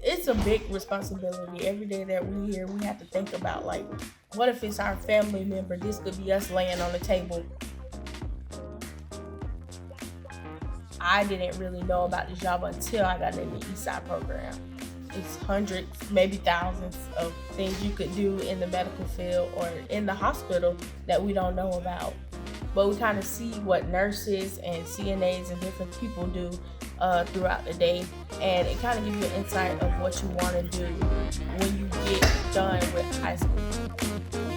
It's a big responsibility. Every day that we here, we have to think about like, what if it's our family member? This could be us laying on the table. I didn't really know about this job until I got in the Eastside program. It's hundreds, maybe thousands of things you could do in the medical field or in the hospital that we don't know about. But we kind of see what nurses and CNAs and different people do throughout the day, and it kind of gives you an insight of what you want to do when you get done with high school.